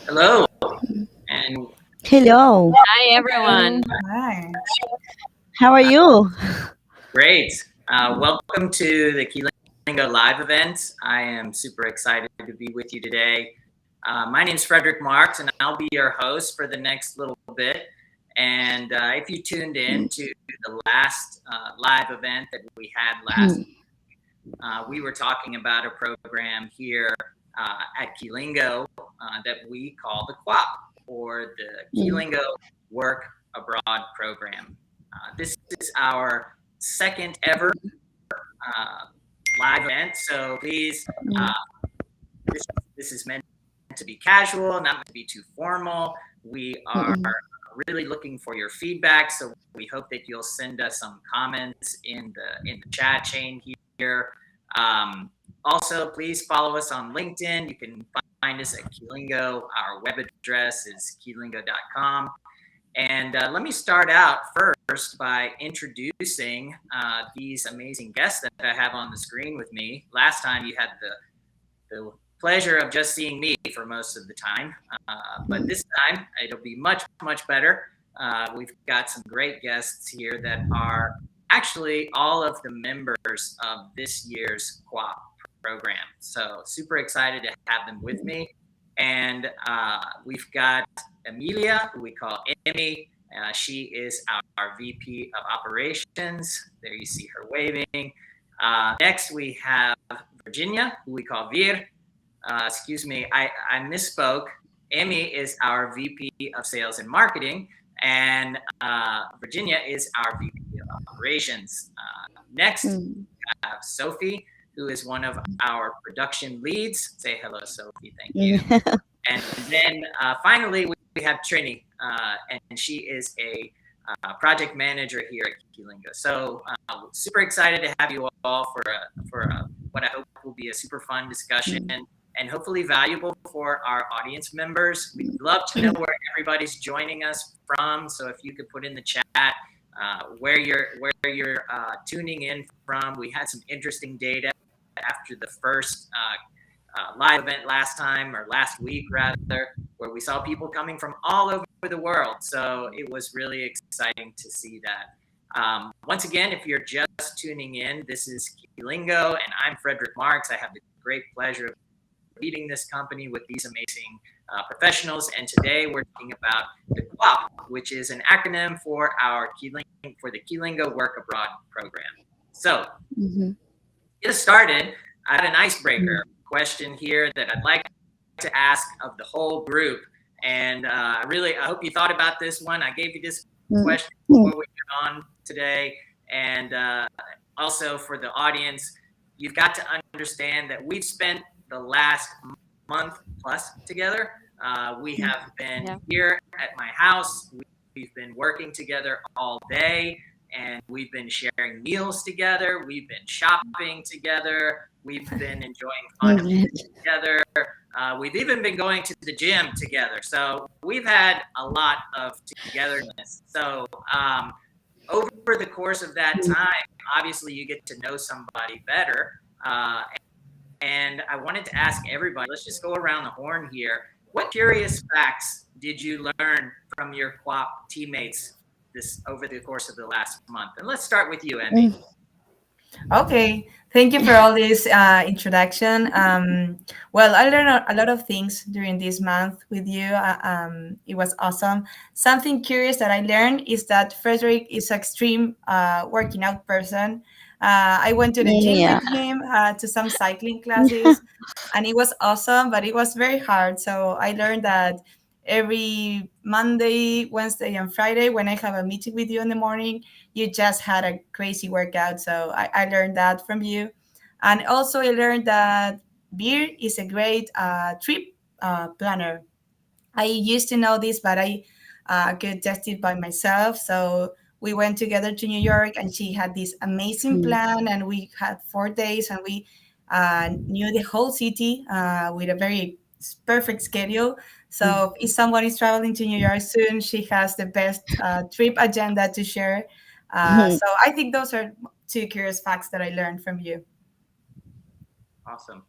Hello, and Hello. Hi, everyone. Hello. Hi. How are you? great. Welcome to the Keylingo live event. I am super excited to be with you today. My name is Frederick Marks, and I'll be your host for the next little bit. And if you tuned in to the last live event that we had last, we were talking about a program here at Keylingo that we call the QUAP, or the Keylingo Work Abroad Program. This is our second ever live event, so please, this, this is meant to be casual, not meant to be too formal. We are really looking for your feedback, so we hope that you'll send us some comments in the chat chain here. Also, please follow us on LinkedIn. You can find us at Keylingo. Our web address is keylingo.com. And let me start out first by introducing these amazing guests that I have on the screen with me. Last time you had the pleasure of just seeing me for most of the time, but this time it'll be much, much better. We've got some great guests here that are actually all of the members of this year's QUAP program. So super excited to have them with me. And we've got Emilia, who we call Emmy. She is our VP of Operations. There you see her waving. Next, we have Virginia, who we call Vir. Excuse me, I misspoke. Emmy is our VP of Sales and Marketing, and Virginia is our VP of Operations. Next, we have Sophie, who is one of our production leads. Say hello, Sophie. Thank you. And then finally, we have Trini, and she is a project manager here at Keylingo. So super excited to have you all for what I hope will be a super fun discussion and hopefully valuable for our audience members. We'd love to know where everybody's joining us from. So if you could put in the chat where you're tuning in from. We had some interesting data after the first live event last week rather, where we saw people coming from all over the world. So it was really exciting to see that. Once again, if you're just tuning in, this is Keylingo, and I'm Frederick Marks. I have the great pleasure of leading this company with these amazing professionals. And today we're talking about the QUAP, which is an acronym for the Keylingo Work Abroad program. So to get us started, I had an icebreaker question here that I'd like to ask of the whole group. And I hope you thought about this one. I gave you this question before we get on today. And also for the audience, you've got to understand that we've spent the last month plus together. We have been here at my house. We've been working together all day, and we've been sharing meals together. We've been shopping together. We've been enjoying fun events together. We've even been going to the gym together. So we've had a lot of togetherness. So over the course of that time, obviously you get to know somebody better. And I wanted to ask everybody, let's just go around the horn here. What curious facts did you learn from your QUAP teammates over the course of the last month? And let's start with you, Emmy. Okay, thank you for all this introduction. Well, I learned a lot of things during this month with you. It was awesome. Something curious that I learned is that Frederick is an extreme working out person. I went to the gym with him to some cycling classes, and it was awesome, but it was very hard. So I learned that every Monday, Wednesday, and Friday, when I have a meeting with you in the morning, you just had a crazy workout. So I learned that from you. And also I learned that beer is a great trip planner. I used to know this, but I could test it by myself. So we went together to New York, and she had this amazing plan, and we had 4 days, and we knew the whole city with a very perfect schedule. So if someone is traveling to New York soon, she has the best trip agenda to share. So I think those are two curious facts that I learned from you. Awesome.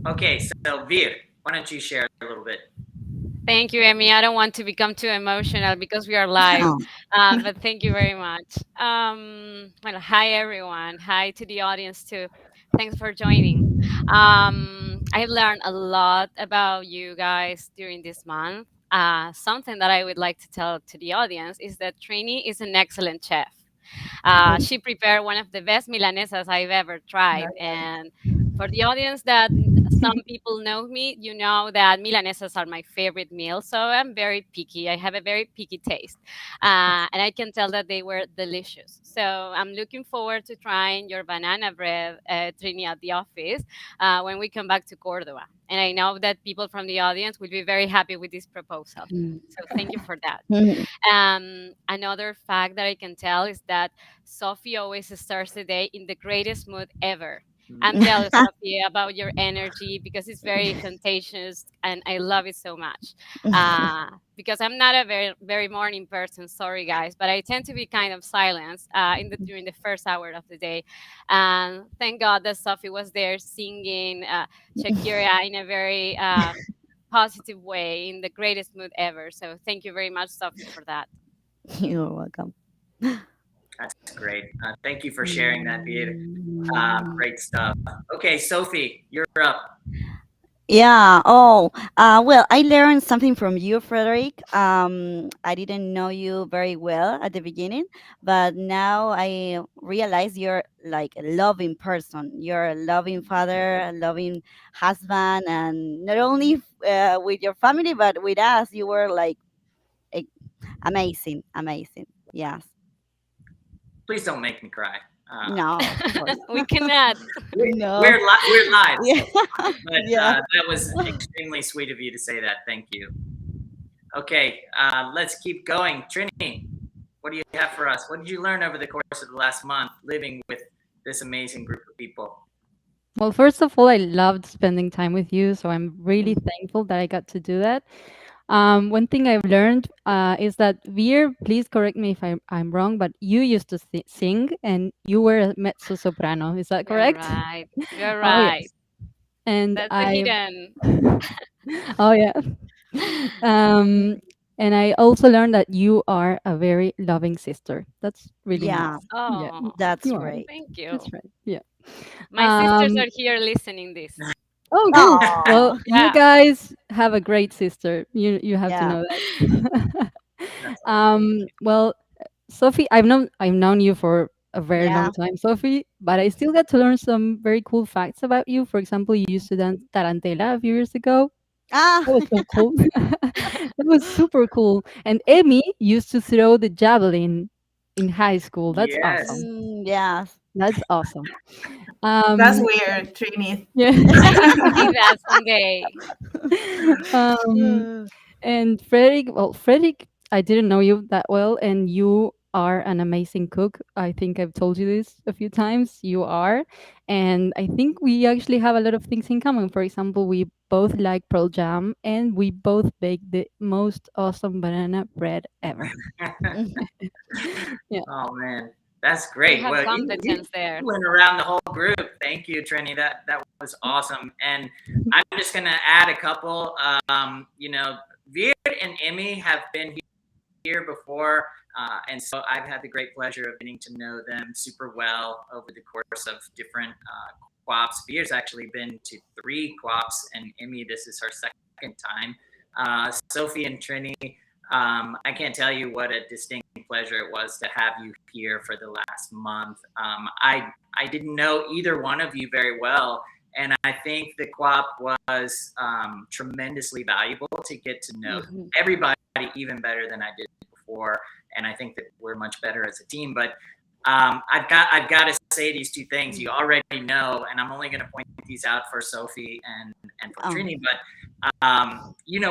Okay, so Vir, Why don't you share a little bit? Thank you, Emmy. I don't want to become too emotional because we are live, Oh, but thank you very much. Well, hi everyone. Hi to the audience too. Thanks for joining. I learned a lot about you guys during this month. Something that I would like to tell to the audience is that Trini is an excellent chef. She prepared one of the best milanesas I've ever tried. And for the audience that some people know me, you know that milanesas are my favorite meal. So I'm very picky. I have a very picky taste. And I can tell that they were delicious. So I'm looking forward to trying your banana bread, Trini, at the office when we come back to Cordova. And I know that people from the audience will be very happy with this proposal. mm, So thank you for that. mm, Another fact that I can tell is that Sophie always starts the day in the greatest mood ever. I'm jealous, Sophie, about your energy because it's very contagious and I love it so much. Because I'm not a very morning person, sorry guys, but I tend to be kind of silent during the first hour of the day. And thank God that Sophie was there singing Shakira in a very positive way, in the greatest mood ever. So thank you very much, Sophie, for that. you're welcome. That's great. Thank you for sharing that, Peter. Mm. Great stuff. Okay, Sophie, you're up. Yeah. Oh, well, I learned something from you, Frederick. I didn't know you very well at the beginning, but now I realize you're like a loving person. You're a loving father, a loving husband, and not only with your family, but with us, you were like a- amazing, amazing. Yes. Please don't make me cry. No, of course. We cannot. No. We're live, Yeah. but Yeah. that was extremely sweet of you to say that. Thank you. Okay, let's keep going. Trini, what do you have for us? What did you learn over the course of the last month living with this amazing group of people? Well, first of all, I loved spending time with you, so I'm really thankful that I got to do that. One thing I've learned is that Veer, please correct me if I'm wrong, but you used to sing and you were a mezzo soprano. Is that You're correct? right. You're Oh right. yes. And That's a I, hidden. oh yeah. Um, and I also learned that you are a very loving sister. That's really Yeah. nice. Yeah, Oh, That's you are. great. thank you. That's right. Yeah. My sisters Um, are here listening this. Oh, good. Well, Oh, you Yeah. guys have a great sister. You have to yeah. know that. That's awesome. Well, Sophie, I've known you for a very Yeah. long time, Sophie, but I still got to learn some very cool facts about you. For example, you used to dance tarantela a few years ago. Ah, That was so cool. That was super cool. And Emmy used to throw the javelin in high school. That's Yes. awesome. yes. That's awesome. That's Um, weird, Trini. yeah. I need to see that someday. um, And Frederick, well, Frederick, I didn't know you that well, and you are an amazing cook. I think I've told you this a few times. You are. And I think we actually have a lot of things in common. For example, we both like Pearl Jam, and we both bake the most awesome banana bread ever. Yeah. Oh man, that's We great. have Well, competence there. you went around the whole group. Thank you, Trini. That was awesome. And I'm just gonna add a couple. Veer and Emmy have been here before, and so I've had the great pleasure of getting to know them super well over the course of different co-ops. Veer's actually been to 3 co-ops, and Emmy, this is her second time. Sophie and Trini, I can't tell you what a distinct pleasure it was to have you here for the last month. I didn't know either one of you very well, and I think the co-op was tremendously valuable to get to know Mhm. everybody even better than I did before, and I think that we're much better as a team. But I've got to say these 2 things you already know, and I'm only going to point these out for Sophie and for Oh. Trini. But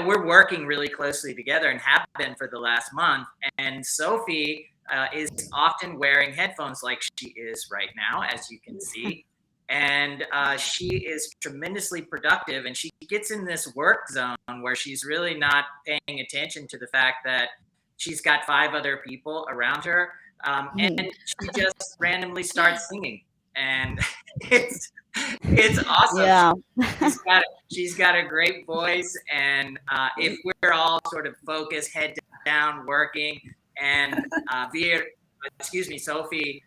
we're working really closely together and have been for the last month. And Sophie is often wearing headphones like she is right now, as you can see. And she is tremendously productive, and she gets in this work zone where she's really not paying attention to the fact that she's got 5 other people around her, Mhm. and she just randomly starts singing, and it's It's awesome. Yeah. She's got a great voice, and if we're all sort of focused, head down, working, and Sophie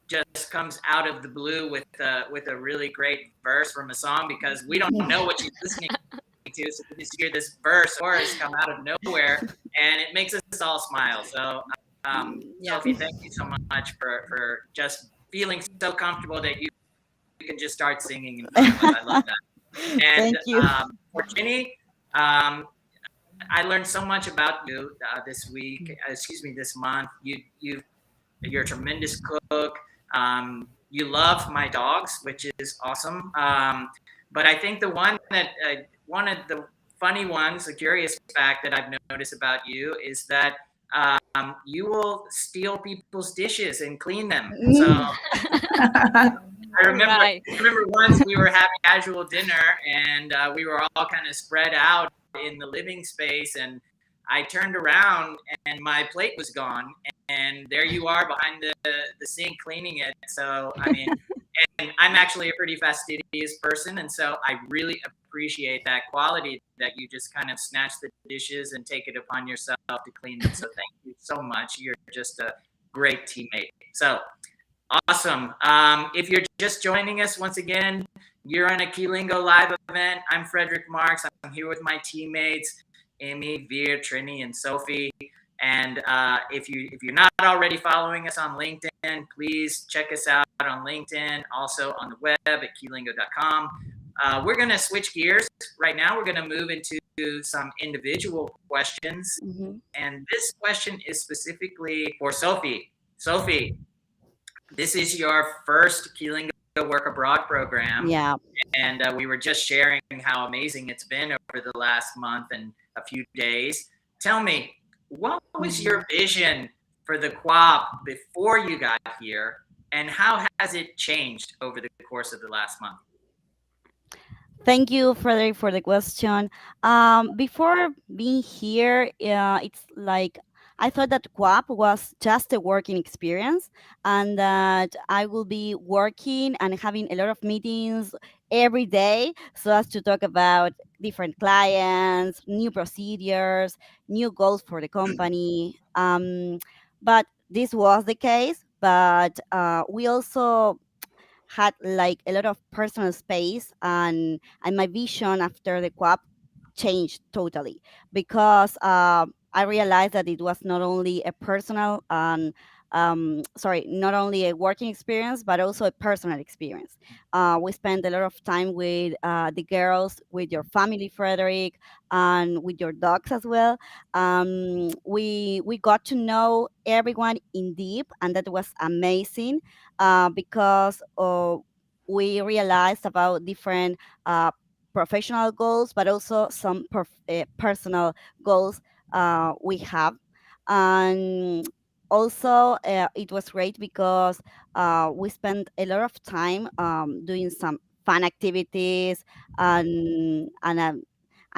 just comes out of the blue with a really great verse from a song because we don't know what she's listening to, so we just hear this verse chorus come out of nowhere, and it makes us all smile. So, Yeah. Sophie, thank you so much for just feeling so comfortable that you can just start singing in front of us. I love that. And Thank you. for Ginny, I learned so much about you this week. This month. You're a tremendous cook. You love my dogs, which is awesome. But I think one of the funny ones, a curious fact that I've noticed about you is that you will steal people's dishes and clean them. So I remember, Right. I remember once we were having casual dinner and we were all kind of spread out in the living space, and I turned around and my plate was gone, and there you are behind the sink cleaning it. So I mean, and I'm actually a pretty fastidious person, and so I really appreciate that quality that you just kind of snatch the dishes and take it upon yourself to clean them. So thank you so much. You're just a great teammate. So awesome. If you're just joining us once again, you're on a Keylingo live event. I'm Frederick Marks. I'm here with my teammates, Amy, Veer, Trini, and Sophie. And if you're not already following us on LinkedIn, please check us out on LinkedIn, also on the web at keylingo.com. We're going to switch gears right now. We're going to move into some individual questions. Mhm. And this question is specifically for Sophie. Sophie, this is your first Keylingo Work Abroad program. Yeah. And we were just sharing how amazing it's been over the last month and a few days. Tell me, what was your vision for the co-op before you got here, and how has it changed over the course of the last month? Thank you, Frederick, for the question. Before being here, it's like I thought that QAP was just a working experience and that I will be working and having a lot of meetings every day so as to talk about different clients, new procedures, new goals for the company. But this was the case, but we also had like a lot of personal space, and my vision after the co-op changed totally because I realized that it was not only a personal and not only a working experience but also a personal experience. We spent a lot of time with the girls, with your family, Frederick, and with your dogs as well. We got to know everyone in deep, and that was amazing because we realized about different professional goals, but also some personal goals we have. And also, it was great because we spent a lot of time doing some fun activities, and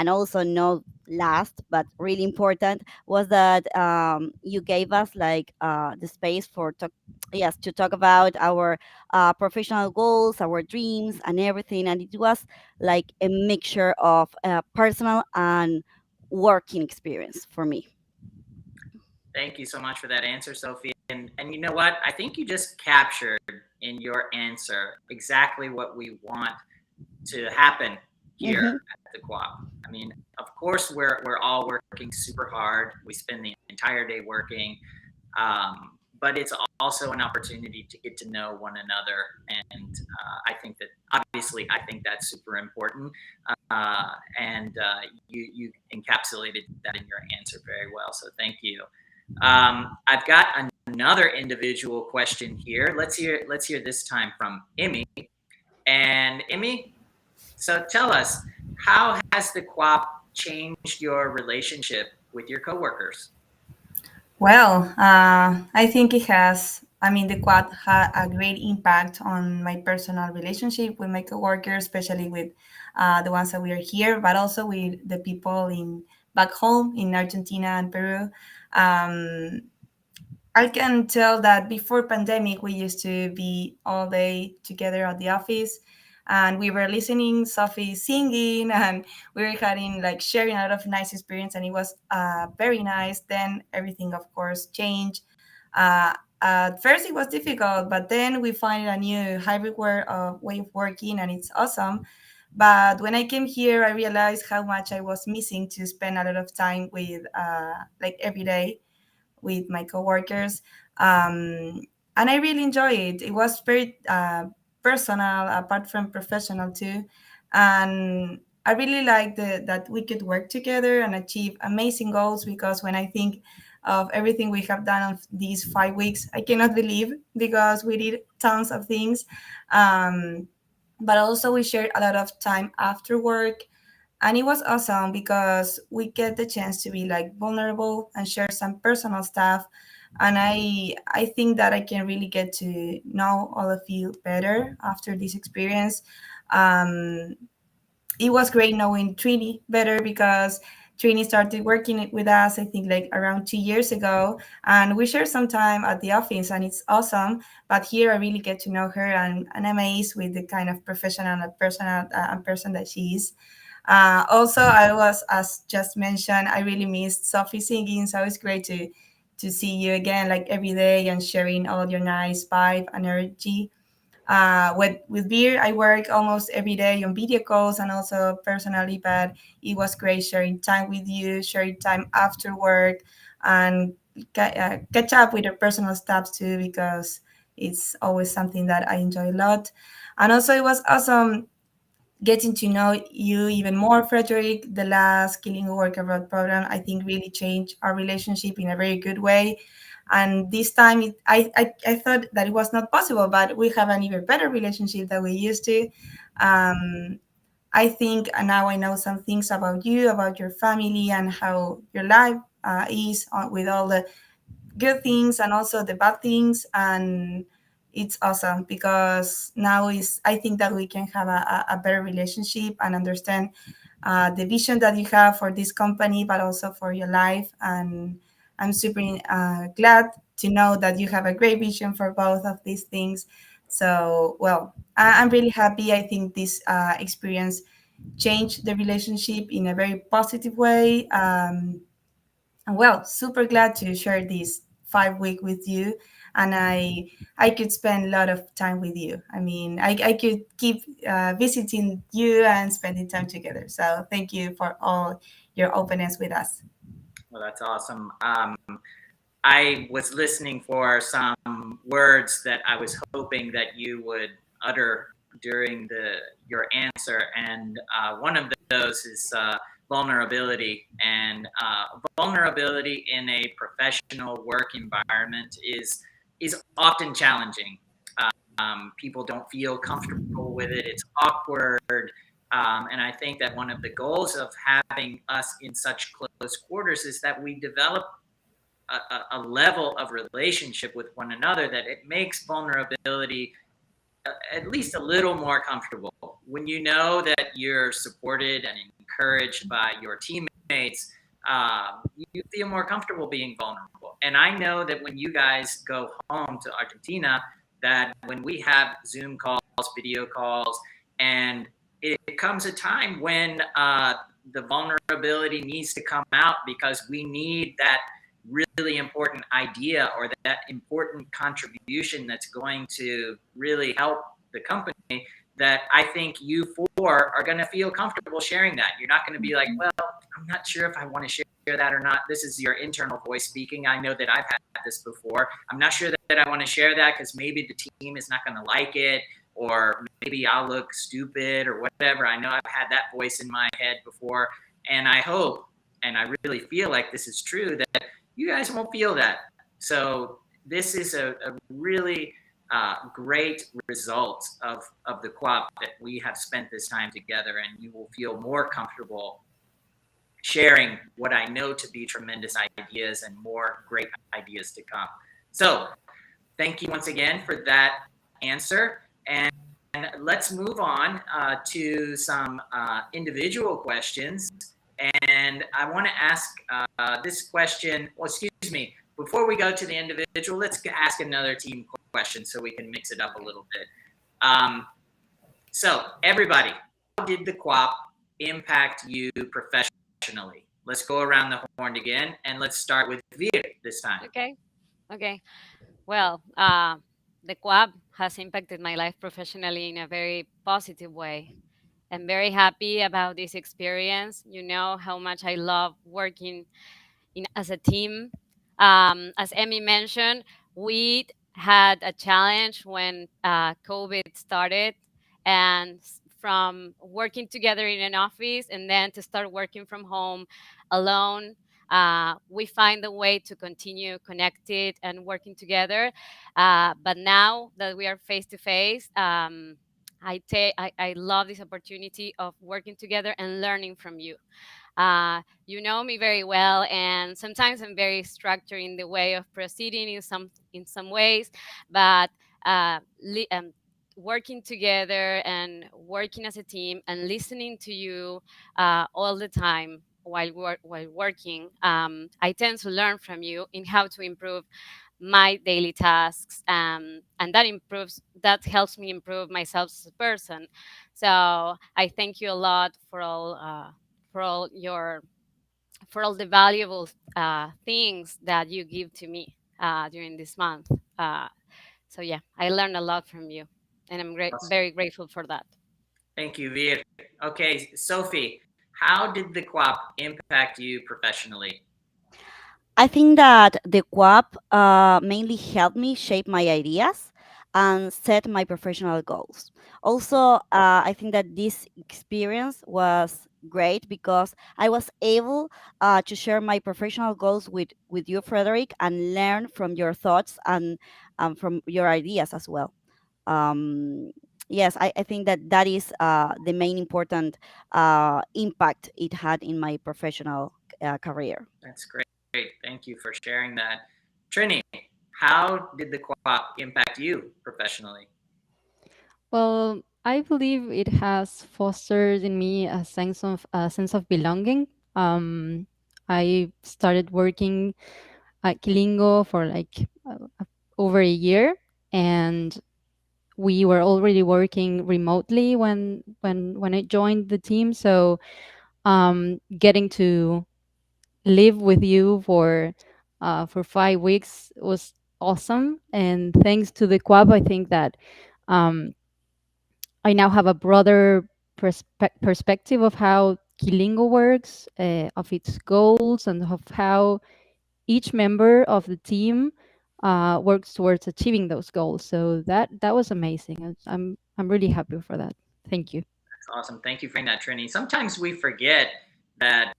also no last but really important was that you gave us like the space for talk, yes, to talk about our professional goals, our dreams, and everything. And it was like a mixture of personal and working experience for me. Thank you so much for that answer, Sophie. And you know what? I think you just captured in your answer exactly what we want to happen here Hmm. at the co-op. I mean, of course, we're all working super hard. We spend the entire day working, but it's also an opportunity to get to know one another. And I think that obviously, I think that's super important. And you encapsulated that in your answer very well. So thank you. I've got another individual question here. Let's hear this time from Emmy. And Emmy, so tell us, how has the co-op changed your relationship with your coworkers? Well, I think it has. I mean, the quad had a great impact on my personal relationship with my coworkers, especially with the ones that we are here, but also with the people in back home in Argentina and Peru. Um, I can tell that before pandemic, we used to be all day together at the office. and we were listening Sophie singing, and we were having like sharing a lot of nice experience, and it was very nice. Then everything, of course, changed. At first, it was difficult, but then we find a new hybrid way of working, and it's awesome. But when I came here, I realized how much I was missing to spend a lot of time with, like every day, with my coworkers, um, and I really enjoy it. It was very personal, apart from professional too, and I really like that we could work together and achieve amazing goals. Because when I think of everything we have done on these 5 weeks, I cannot believe, because we did tons of things. Um, but also we shared a lot of time after work, and it was awesome because we get the chance to be like vulnerable and share some personal stuff. And I think that I can really get to know all of you better after this experience. um, it was great knowing Trini better, because Trini started working with us, I think, like around 2 years ago, and we share some time at the office, and it's awesome. But here, I really get to know her, and I'm amazed with the kind of professional and personal person that she is. Also, I was, as just mentioned, I really missed Sophie singing, so it's great to see you again, like every day, and sharing all your nice vibe and energy. With beer, I work almost every day on video calls and also personally, but it was great sharing time with you, sharing time after work, and catch up with your personal stuff too, because it's always something that I enjoy a lot. And also, it was awesome getting to know you even more, Frederick. The last Keylingo Work Abroad program, I think, really changed our relationship in a very good way. And this time, I thought that it was not possible, but we have an even better relationship than we used to. Um, I think now I know some things about you, about your family, and how your life is, with all the good things and also the bad things. And it's awesome, because now is I think that we can have a better relationship and understand the vision that you have for this company, but also for your life. And I'm super glad to know that you have a great vision for both of these things. So, well, I'm really happy. I think this experience changed the relationship in a very positive way. And well, super glad to share this 5 week with you. And I could spend a lot of time with you. I mean, I could keep visiting you and spending time together. So thank you for all your openness with us. Well, that's awesome. I was listening for some words that I was hoping that you would utter during your answer, and one of those is vulnerability. And vulnerability in a professional work environment is often challenging. People don't feel comfortable with it. It's awkward. And I think that one of the goals of having us in such close quarters is that we develop a level of relationship with one another that it makes vulnerability at least a little more comfortable. When you know that you're supported and encouraged by your teammates, you feel more comfortable being vulnerable. And I know that when you guys go home to Argentina, that when we have Zoom calls, video calls, and it comes a time when the vulnerability needs to come out, because we need that really important idea or that important contribution that's going to really help the company, that I think you four are going to feel comfortable sharing that. You're not going to be like, well, I'm not sure if I want to share that or not. This is your internal voice speaking. I know that I've had this before. I'm not sure that I want to share that because maybe the team is not going to like it, or maybe I'll look stupid or whatever. I know I've had that voice in my head before. And I hope, and I really feel like this is true, that you guys won't feel that. So this is a really great result of the co-op, that we have spent this time together, and you will feel more comfortable sharing what I know to be tremendous ideas and more great ideas to come. So thank you once again for that answer. And let's move on to some individual questions. And I want to ask this question, well, excuse me, before we go to the individual, let's ask another team question so we can mix it up a little bit. So, everybody, how did the co-op impact you professionally? Let's go around the horn again, and let's start with Veer this time. Okay. Okay. Well, the co-op has impacted my life professionally in a very positive way. I'm very happy about this experience. You know how much I love working as a team. As Emmy mentioned, we had a challenge when COVID started, and from working together in an office and then to start working from home alone, we find a way to continue connected and working together. But now that we are face to face, I love this opportunity of working together and learning from you. You know me very well, and sometimes I'm very structured in the way of proceeding in some ways, but working together and working as a team and listening to you all the time while working, I tend to learn from you in how to improve my daily tasks, and that helps me improve myself as a person. So I thank you a lot for all your for all the valuable things that you give to me during this month. So yeah, I learned a lot from you, and I'm Awesome. very grateful for that. Thank you, Veer. Okay, Sophie, how did the co-op impact you professionally? I think that the QAP mainly helped me shape my ideas and set my professional goals. Also, I think that this experience was great because I was able to share my professional goals with you, Frederick, and learn from your thoughts and from your ideas as well. Um, yes, I think that that is the main important impact it had in my professional career. That's great. Thank you for sharing that. Trini, how did the co-op impact you professionally? Well, I believe it has fostered in me a sense of belonging. Um, I started working at Keylingo for like over a year, and we were already working remotely when I joined the team. So getting to live with you for 5 weeks was awesome. And thanks to the Quab, I think that um, I now have a broader perspective of how Kilingo works, of its goals, and of how each member of the team works towards achieving those goals. So that was amazing. I'm really happy for that. Thank you. That's awesome. Thank you for that, Trini. Sometimes we forget that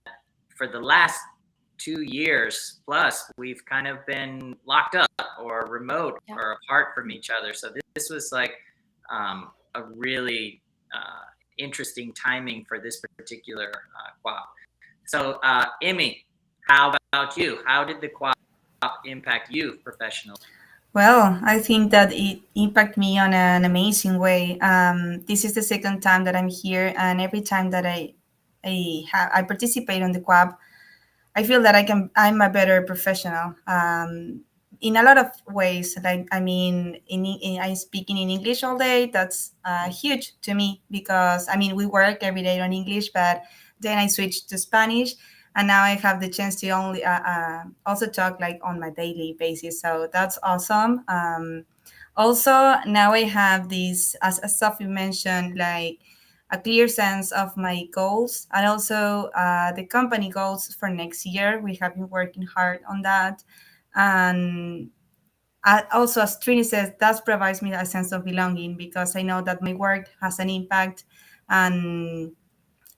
for the last 2 years plus, we've kind of been locked up or remote Yeah. or apart from each other. So this was like a really interesting timing for this particular quap. So, Emmy, how about you? How did the quap impact you professionally? Well, I think that it impacted me on an amazing way. This is the second time that I'm here, and every time that I participate on the QAB, I feel that I'm a better professional. In a lot of ways, like I mean, I'm speaking in English all day. That's huge to me because I mean we work every day on English, but then I switched to Spanish, and now I have the chance to only also talk like on my daily basis. So that's awesome. Also, now I have this, as Sophie mentioned, like a clear sense of my goals and also the company goals for next year. We have been working hard on that. And also, as Trini says, that provides me a sense of belonging because I know that my work has an impact, and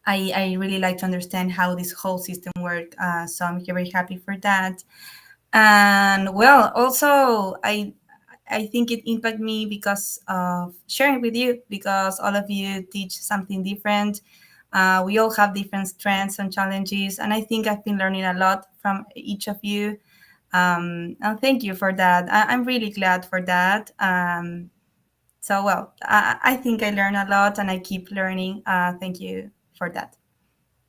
I really like to understand how this whole system works. So I'm very happy for that. And well, also, I think it impacted me because of sharing with you, because all of you teach something different. We all have different strengths and challenges, and I think I've been learning a lot from each of you. And thank you for that. I'm really glad for that. So, well, I think I learned a lot and I keep learning. Thank you for that.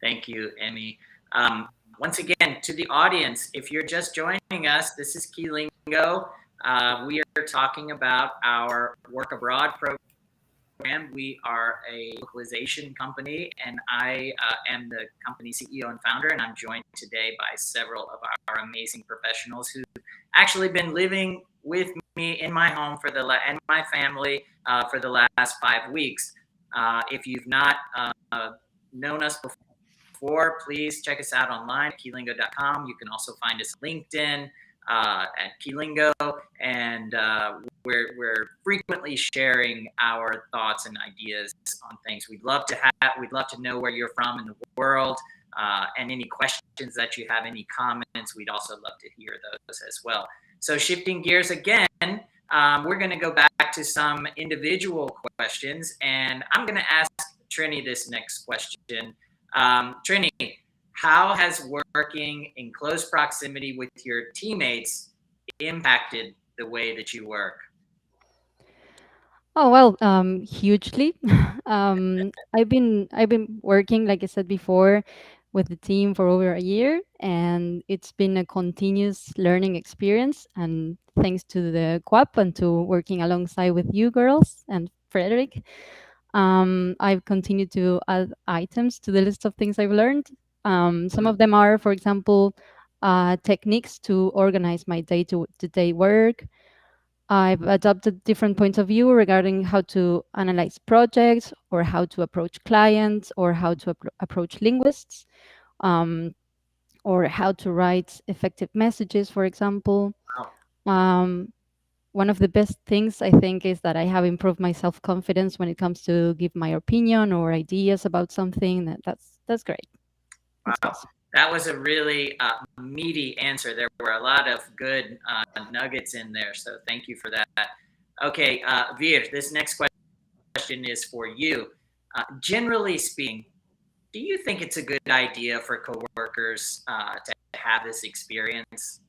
Thank you, Emmy. Once again, to the audience, if you're just joining us, this is Keylingo. We are talking about our work abroad program We are a localization company, and I am the company CEO and founder. And I'm joined today by several of our amazing professionals who've actually been living with me in my home and my family for the last 5 weeks. If you've not known us before, please check us out online at keylingo.com. You can also find us on LinkedIn at Keylingo, and we're frequently sharing our thoughts and ideas on things. We'd love to know where you're from in the world, and any questions that you have, any comments. We'd also love to hear those as well. So shifting gears again, we're going to go back to some individual questions, and I'm going to ask Trini this next question. Trini, how has working in close proximity with your teammates impacted the way that you work? Oh well, hugely. I've been working, like I said before, with the team for over a year, and it's been a continuous learning experience. And thanks to the QAP and to working alongside with you girls and Frederick, I've continued to add items to the list of things I've learned. Some of them are, for example, techniques to organize my day-to-day work. I've adopted different points of view regarding how to analyze projects or how to approach clients or how to approach linguists, um, or how to write effective messages, for example. Wow. Um, One of the best things I think is that I have improved my self confidence when it comes to give my opinion or ideas about something. That's great. That's Wow. awesome. That was a really meaty answer. There were a lot of good nuggets in there. So thank you for that. Okay, Vir, this next question is for you. Generally speaking, do you think it's a good idea for coworkers to have this experience?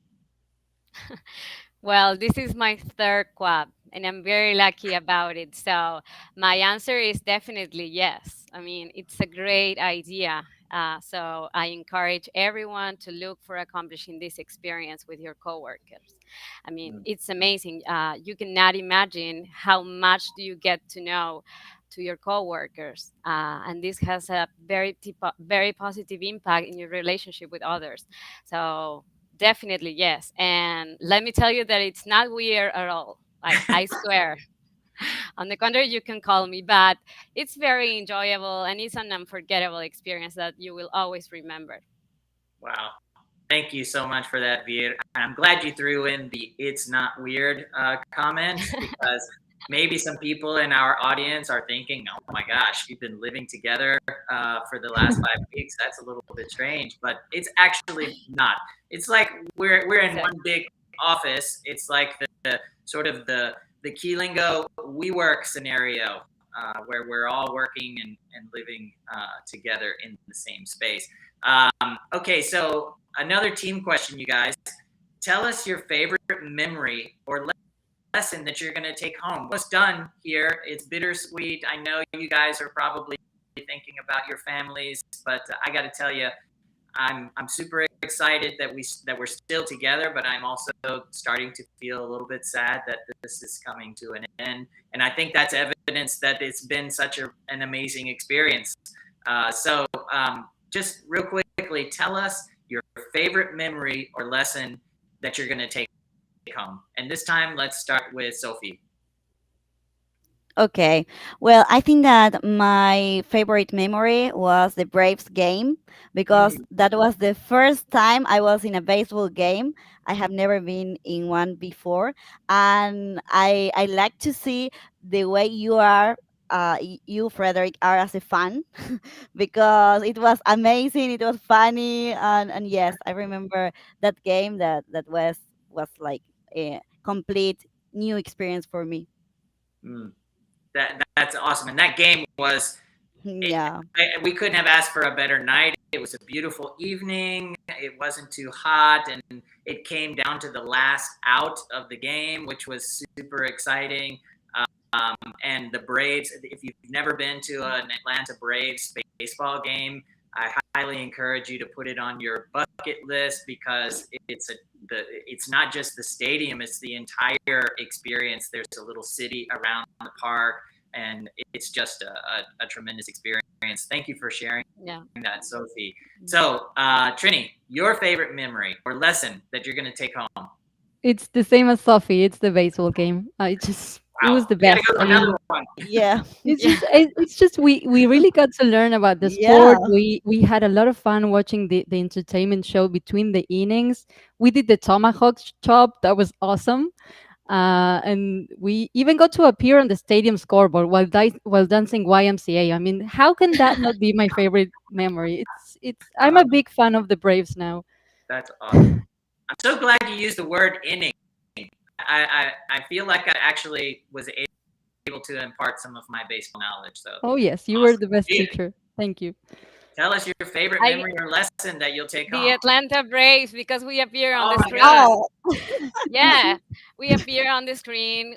Well, this is my third quad, and I'm very lucky about it. So my answer is definitely yes. I mean, it's a great idea. So I encourage everyone to look for accomplishing this experience with your coworkers. I mean, Mm. it's amazing. You cannot imagine how much do you get to know to your coworkers, and this has a very positive impact in your relationship with others. So definitely, yes. And let me tell you that it's not weird at all. Like, I swear. On the contrary, you can call me, but it's very enjoyable and it's an unforgettable experience that you will always remember. Wow. Thank you so much for that, Vir. I'm glad you threw in the "it's not weird" comment, because maybe some people in our audience are thinking, "Oh my gosh, you've been living together for the last 5 weeks. That's a little bit strange," but it's actually not. It's like we're in one Exactly. big office. It's like the sort of the Keylingo WeWork scenario, where we're all working and living together in the same space. Okay, so another team question, you guys. Tell us your favorite memory or lesson that you're going to take home. What's done here? It's bittersweet. I know you guys are probably thinking about your families, but I got to tell you, I'm super excited that we're still together, but I'm also starting to feel a little bit sad that this is coming to an end. And I think that's evidence that it's been such an amazing experience. Just real quickly, tell us your favorite memory or lesson that you're going to take home. And this time, let's start with Sophie. Okay. Well, I think that my favorite memory was the Braves game because Mm, that was the first time I was in a baseball game. I have never been in one before, and I like to see the way you are. You, Frederick, are as a fan because it was amazing. It was funny, and yes, I remember that game. That was like a complete new experience for me. mm. That's awesome. And that game was Yeah. we couldn't have asked for a better night. It was a beautiful evening. It wasn't too hot, and it came down to the last out of the game, which was super exciting. And the Braves, if you've never been to an Atlanta Braves baseball game, I highly encourage you to put it on your bucket list, because it's not just the stadium, it's the entire experience. There's a little city around the park. and it's just a tremendous experience. Thank you for sharing Yeah. that, Sophie. So, Trini, your favorite memory or lesson that you're going to take home? It's the same as Sophie. It's the baseball game. It Wow, was the we got to best. go I to another mean, one. Yeah. Yeah. it's just we really got to learn about the Yeah. sport. We had a lot of fun watching the entertainment show between the innings. We did the tomahawk chop. That was awesome. And we even got to appear on the stadium scoreboard while dancing YMCA. I mean, how can that not be my favorite memory? It's I'm a Uh, big fan of the Braves now. that's awesome. I'm so glad you used the word inning. I feel like I actually was able to impart some of my baseball knowledge. So Oh yes, you were awesome. the best Gia, teacher. Thank you. tell us your favorite I memory or lesson that you'll take the home. Atlanta Braves because we appear on Oh the my God. screen. Oh. Yeah, we appear on the screen.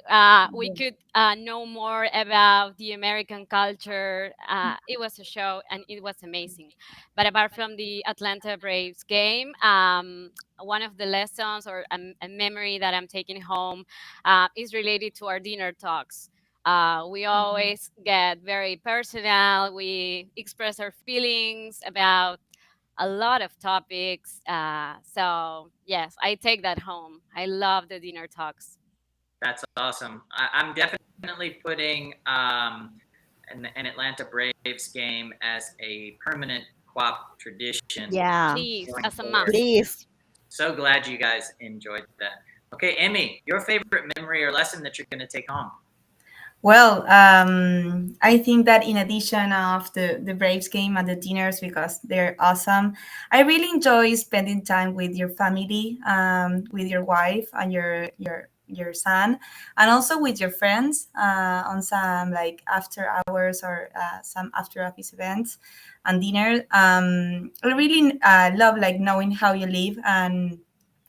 We could know more about the American culture. It was a show and it was amazing. But apart from the Atlanta Braves game, one of the lessons or a memory that I'm taking home is related to our dinner talks. We always get very personal. We express our feelings about a lot of topics. So yes, I take that home. I love the dinner talks. That's awesome. I'm definitely putting an Atlanta Braves game as a permanent QUAP tradition Yeah. Please, going as a forward. must. Please. So glad you guys enjoyed that. Okay, Emmy, your favorite memory or lesson that you're going to take home? Well, I think that in addition of the Braves game and the dinners because they're awesome, I really enjoy spending time with your family, with your wife and your son, and also with your friends on some like after hours or some after office events and dinner. I really love like knowing how you live and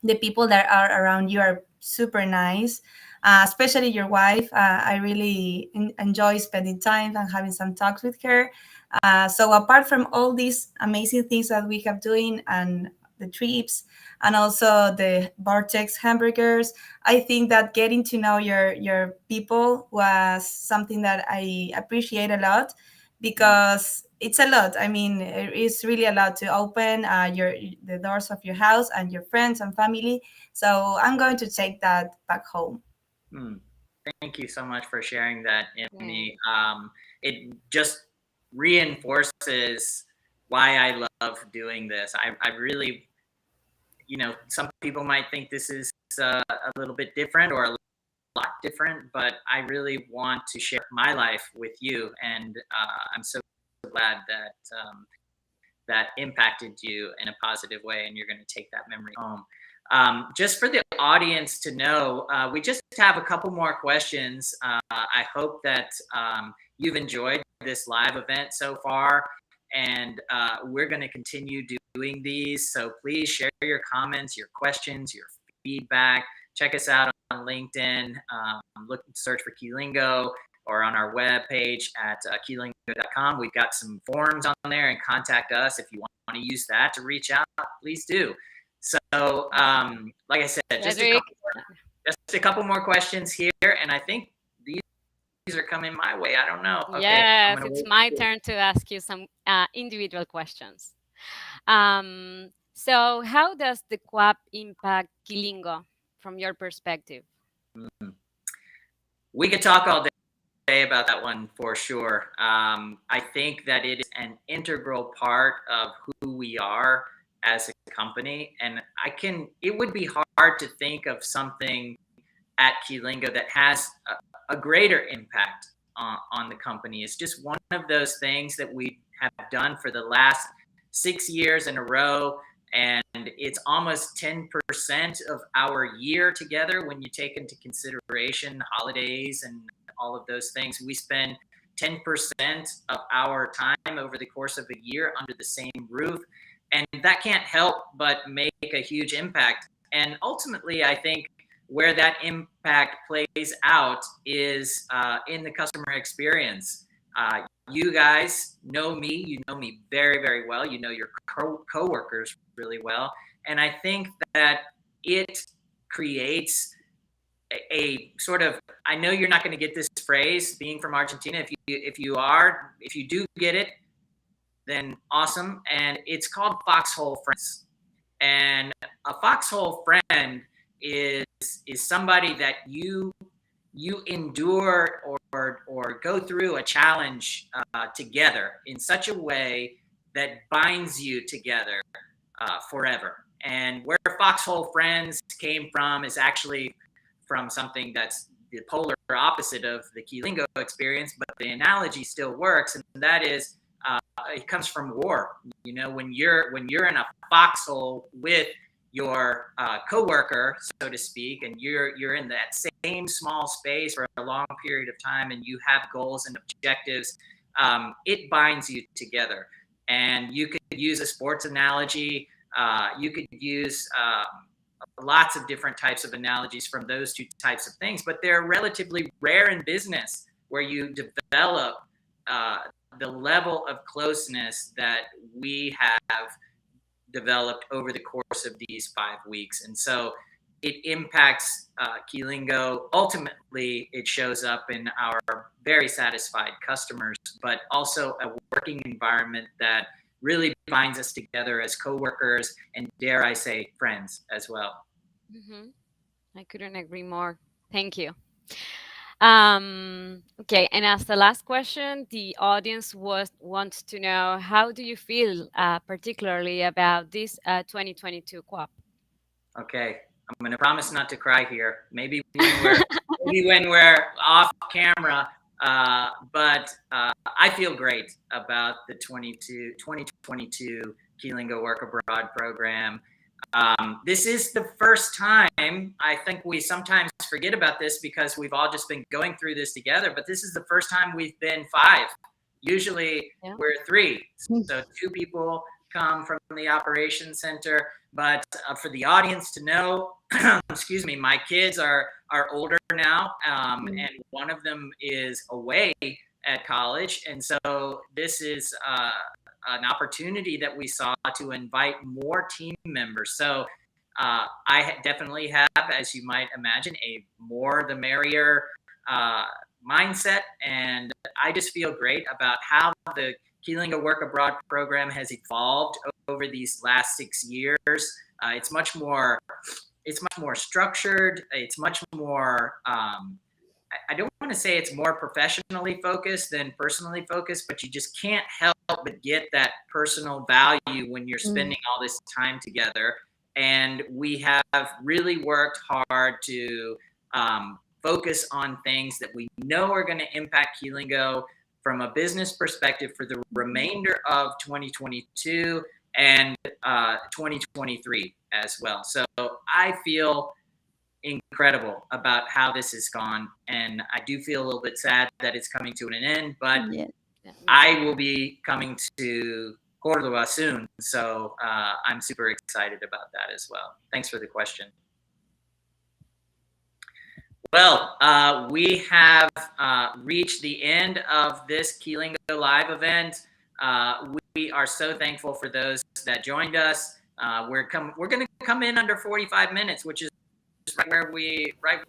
the people that are around you are super nice, especially your wife. I really enjoy spending time and having some talks with her. So apart from all these amazing things that we have doing and the trips and also the Bartex hamburgers, I think that getting to know your people was something that I appreciate a lot because it's a lot. I mean, it's really a lot to open your the doors of your house and your friends and family. So I'm going to take that back home. Hmm. Thank you so much for sharing that, Yeah. Emmy. It just reinforces why I love doing this. I really, some people might think this is a little bit different or a lot different, but I really want to share my life with you, and I'm so glad that that impacted you in a positive way, and you're going to take that memory home. Just for the audience to know, we just have a couple more questions. I hope that you've enjoyed this live event so far, and we're going to continue doing these. So please share your comments, your questions, your feedback. Check us out on LinkedIn. Search for Keylingo or on our webpage at keylingo.com. We've got some forums on there, and contact us if you want to use that to reach out. Please do. So, like I said, Frederick, just a couple more questions here, and I think these are coming my way. I don't know. Okay, I'm yes, gonna it's wait. my turn to ask you some individual questions. So, how does the QUAP impact Kilingo from your perspective? We could talk all day about that one for sure. I think that it is an integral part of who we are as a company, and it would be hard to think of something at Keylingo that has a greater impact on the company. It's just one of those things that we have done for the last 6 years in a row. And it's almost 10% of our year together when you take into consideration holidays and all of those things. We spend 10% of our time over the course of a year under the same roof. And that can't help but make a huge impact. And ultimately, I think where that impact plays out is in the customer experience. You guys know me. You know me very, very well. You know your coworkers really well. And I think that it creates a sort of, I know you're not going to get this phrase being from Argentina. If you do get it, then awesome. And it's called foxhole friends. And a foxhole friend is somebody that you endure or go through a challenge together in such a way that binds you together forever. And where foxhole friends came from is actually from something that's the polar opposite of the Keylingo experience, but the analogy still works, and that is it comes from war. You know, when you're in a foxhole with your coworker, so to speak, and you're in that same small space for a long period of time, and you have goals and objectives, it binds you together. And you could use a sports analogy. You could use lots of different types of analogies from those two types of things, but they're relatively rare in business where you develop the level of closeness that we have developed over the course of these 5 weeks. And so it impacts Keylingo. Ultimately, it shows up in our very satisfied customers, but also a working environment that really binds us together as coworkers and, dare I say, friends as well. I couldn't agree more. Thank you. Okay, and as the last question, the audience wants to know, how do you feel particularly about this 2022 co-op? Okay, I'm going to promise not to cry here. Maybe when we're off camera, but I feel great about the 2022 Keylingo Work Abroad program. This is the first time, I think we sometimes forget about this because we've all just been going through this together, but this is the first time we've been 5. Usually we're 3. So 2 people come from the operations center, but for the audience to know, excuse me, my kids are older now, and one of them is away at college. And so this is an opportunity that we saw to invite more team members. So I definitely have, as you might imagine, a more the merrier mindset. And I just feel great about how the Keylingo Work Abroad program has evolved over these last 6 years. It's much more structured. It's much more, I don't want to say it's more professionally focused than personally focused, but you just can't help but get that personal value when you're spending all this time together. And we have really worked hard to focus on things that we know are going to impact Keylingo from a business perspective for the remainder of 2022 and 2023 as well. So I feel incredible about how this has gone, and I do feel a little bit sad that it's coming to an end, but I will be coming to Cordoba soon, so I'm super excited about that as well. Thanks for the question. Well, we have reached the end of this Keylingo Live event. We are so thankful for those that joined us. We're going to come in under 45 minutes, which is right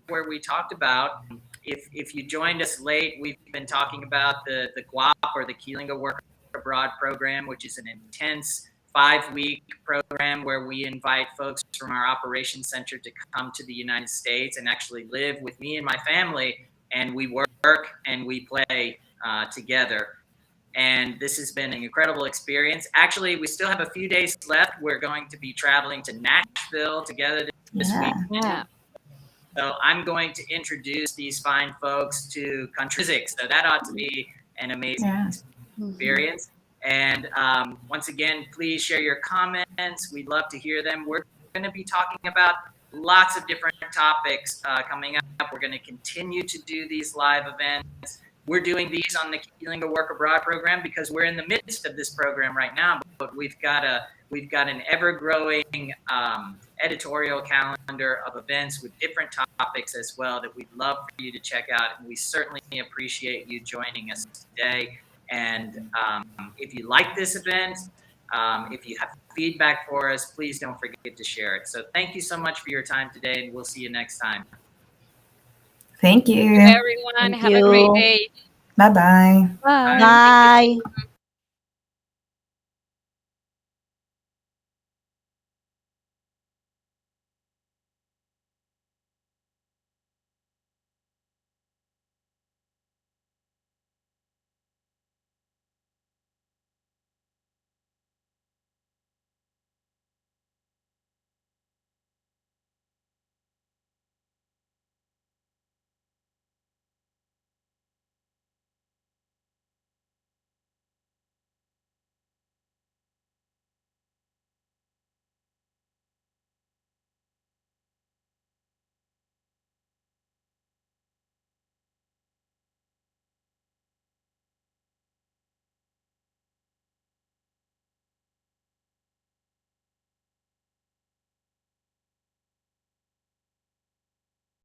where we talked about. If you joined us late, we've been talking about the GWAP, or the Keylingo Work Abroad program, which is an intense 5-week program where we invite folks from our operations center to come to the United States and actually live with me and my family, and we work and we play together. And this has been an incredible experience. Actually, we still have a few days left. We're going to be traveling to Nashville together this week. So I'm going to introduce these fine folks to country music. So that ought to be an amazing experience. And once again, please share your comments. We'd love to hear them. We're going to be talking about lots of different topics coming up. We're going to continue to do these live events. We're doing these on the Keylingo Work Abroad program because we're in the midst of this program right now, but we've got an ever-growing editorial calendar of events with different topics as well that we'd love for you to check out. And we certainly appreciate you joining us today. And if you like this event, if you have feedback for us, please don't forget to share it. So thank you so much for your time today, and we'll see you next time. Thank Thank you, you. everyone. Thank Have a great you. day. Bye bye. Bye. Thank you Bye. too.